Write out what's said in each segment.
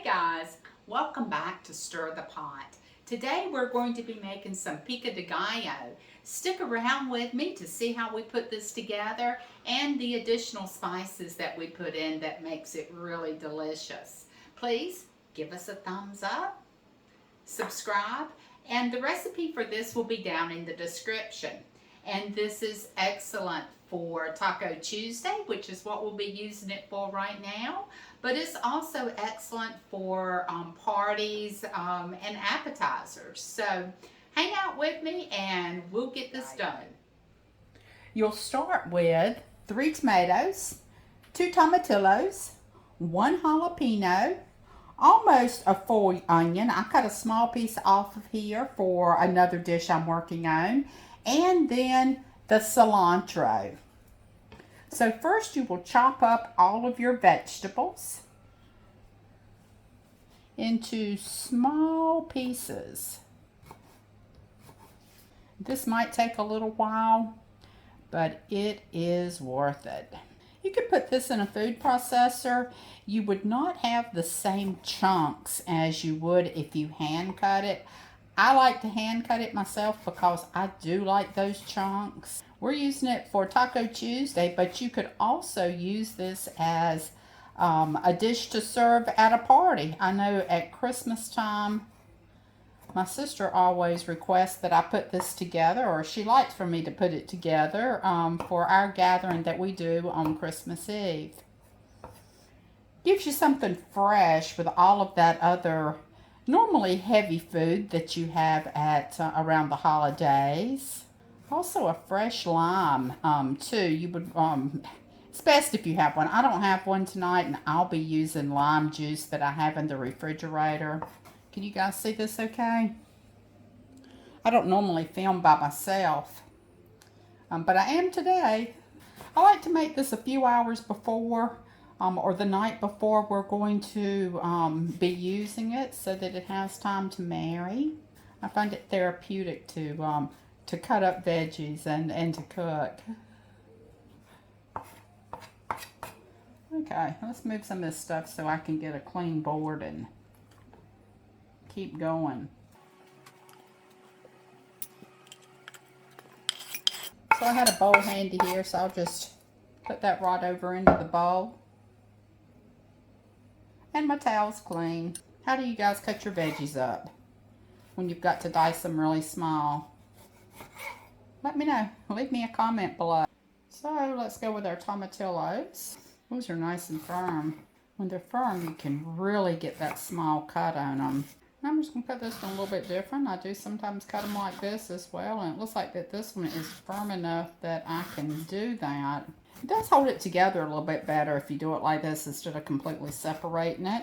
Guys, welcome back to Stir the Pot. Today we're going to be making some pico de gallo. Stick around with me to see how we put this together and the additional spices that we put in that makes it really delicious. Please give us a thumbs up, subscribe, and the recipe for this will be down in the description. And this is excellent for Taco Tuesday, which is what we'll be using it for right now. But it's also excellent for parties and appetizers. So hang out with me and we'll get this done. You'll start with 3 tomatoes, 2 tomatillos, 1 jalapeno, almost a full onion. I cut a small piece off of here for another dish I'm working on. And then the cilantro. So first you will chop up all of your vegetables into small pieces. This might take a little while, but it is worth it. You could put this in a food processor. You would not have the same chunks as you would if you hand cut it. I like to hand cut it myself because I do like those chunks. We're using it for Taco Tuesday, but you could also use this as a dish to serve at a party. I know at Christmas time, my sister always requests that I put this together, or she likes for me to put it together for our gathering that we do on Christmas Eve. Gives you something fresh with all of that other normally heavy food that you have at around the holidays. Also a fresh lime too. You would it's best if you have one. I don't have one tonight, and I'll be using lime juice that I have in the refrigerator. Can you guys see this okay? I don't normally film by myself, but I am today. I like to make this a few hours before or the night before we're going to be using it so that it has time to marry. I find it therapeutic to cut up veggies and to cook. Okay, let's move some of this stuff so I can get a clean board and keep going. So I had a bowl handy here, so I'll just put that right over into the bowl. And my towel's clean. How do you guys cut your veggies up when you've got to dice them really small? Let me know. Leave me a comment below. So let's go with our tomatillos. Those are nice and firm. When they're firm, you can really get that small cut on them. And I'm just going to cut this one a little bit different. I do sometimes cut them like this as well. And it looks like that this one is firm enough that I can do that. It does hold it together a little bit better if you do it like this instead of completely separating it.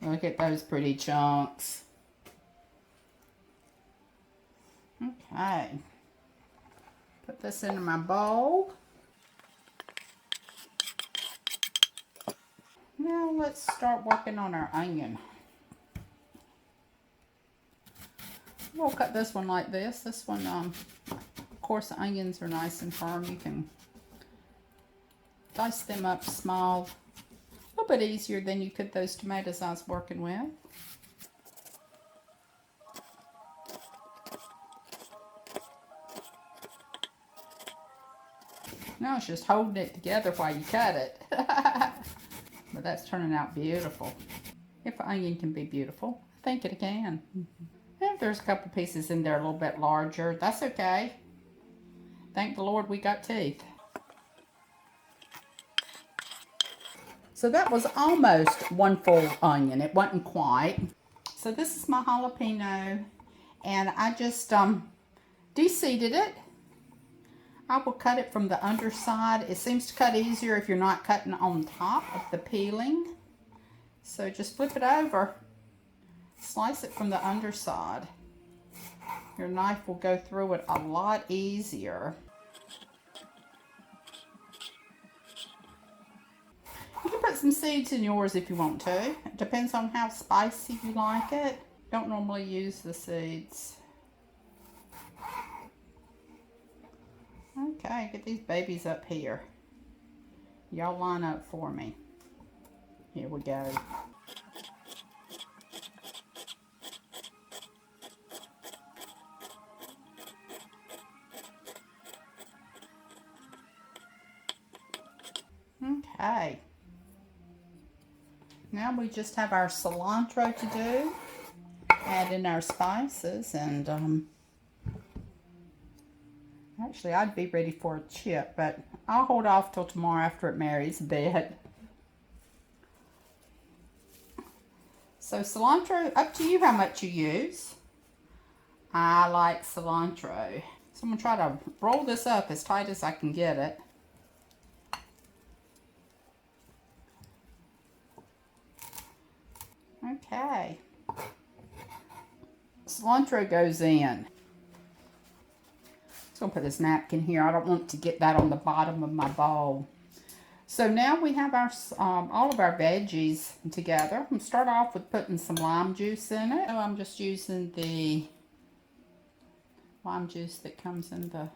Look at those pretty chunks. Okay. Put this into my bowl. Now let's start working on our onion. We'll cut this one like this. This one, of course, the onions are nice and firm. You can dice them up small. A little bit easier than you could those tomatoes I was working with. Now it's just holding it together while you cut it. But that's turning out beautiful. If an onion can be beautiful, I think it can. And if there's a couple pieces in there a little bit larger, that's okay. Thank the Lord we got teeth. So that was almost one full onion. It wasn't quite. So this is my jalapeno, and I just de-seeded it. I will cut it from the underside. It seems to cut easier if you're not cutting on top of the peeling. So just flip it over. Slice it from the underside. Your knife will go through it a lot easier. You can put some seeds in yours if you want to. It depends on how spicy you like it. Don't normally use the seeds. Okay, get these babies up here. Y'all line up for me. Here we go. Okay. Now we just have our cilantro to do. Add in our spices and actually I'd be ready for a chip, but I'll hold off till tomorrow after it marries a bit. So cilantro, up to you how much you use. I like cilantro. So I'm going to try to roll this up as tight as I can get it. Okay. Cilantro goes in. So I'm going to put this napkin here. I don't want to get that on the bottom of my bowl. So now we have our all of our veggies together. I'm going to start off with putting some lime juice in it. So I'm just using the lime juice that comes in the...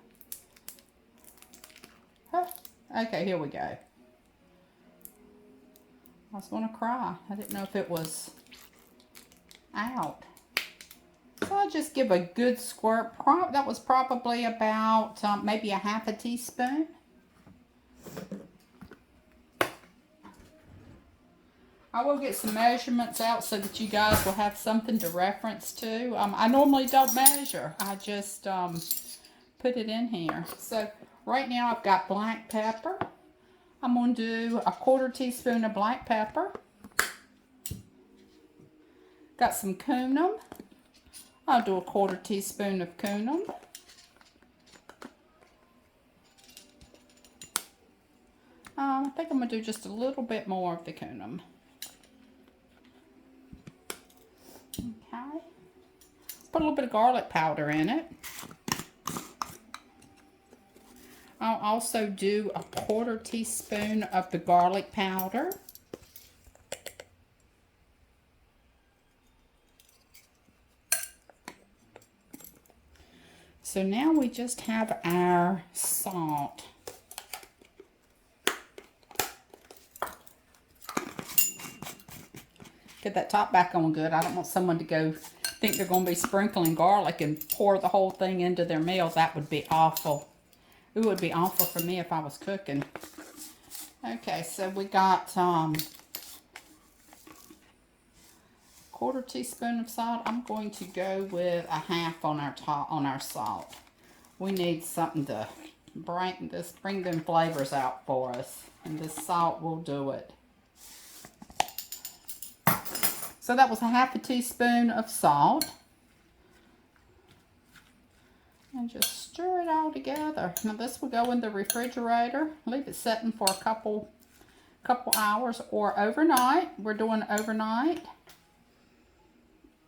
Huh. Okay, here we go. I was going to cry. I didn't know if it was out. So I'll just give a good squirt. That was probably about maybe a half a teaspoon. I will get some measurements out so that you guys will have something to reference to. I normally don't measure. I just put it in here. So right now I've got black pepper. I'm going to do a 1/4 teaspoon of black pepper. Got some cumin. I'll do a 1/4 teaspoon of cumin. I think I'm going to do just a little bit more of the cumin. Okay. Put a little bit of garlic powder in it. I'll also do a 1/4 teaspoon of the garlic powder. So now we just have our salt. Get that top back on good. I don't want someone to go think they're going to be sprinkling garlic and pour the whole thing into their meal. That would be awful. It would be awful for me if I was cooking. Okay, so we got 1/4 teaspoon of salt. I'm going to go with a half on our salt. We need something to bring them flavors out for us, and this salt will do it. So that was a half a teaspoon of salt. And just stir it all together. Now this will go in the refrigerator. Leave it setting for a couple hours or overnight. We're doing overnight.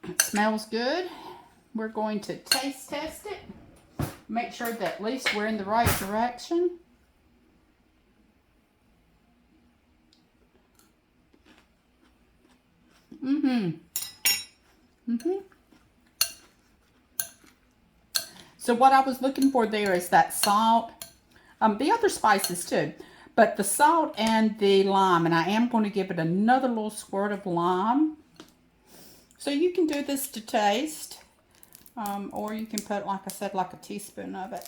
It smells good. We're going to taste test it. Make sure that at least we're in the right direction. So what I was looking for there is that salt, the other spices too, but the salt and the lime, and I am going to give it another little squirt of lime. So you can do this to taste, or you can put, like I said, like a teaspoon of it.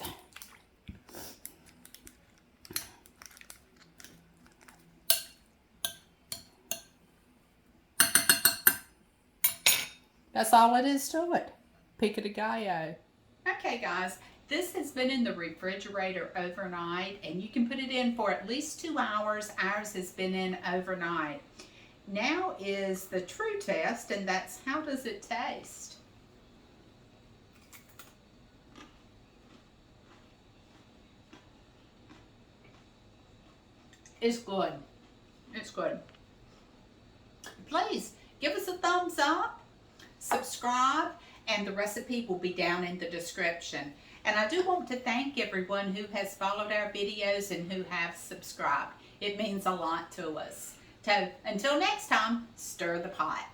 That's all it is to it. Pico de gallo. Okay guys, this has been in the refrigerator overnight, and you can put it in for at least 2 hours. Ours has been in overnight. Now is the true test, and that's how does it taste? It's good. It's good. Please give us a thumbs up, subscribe, and the recipe will be down in the description. And I do want to thank everyone who has followed our videos and who have subscribed. It means a lot to us. So until next time, stir the pot.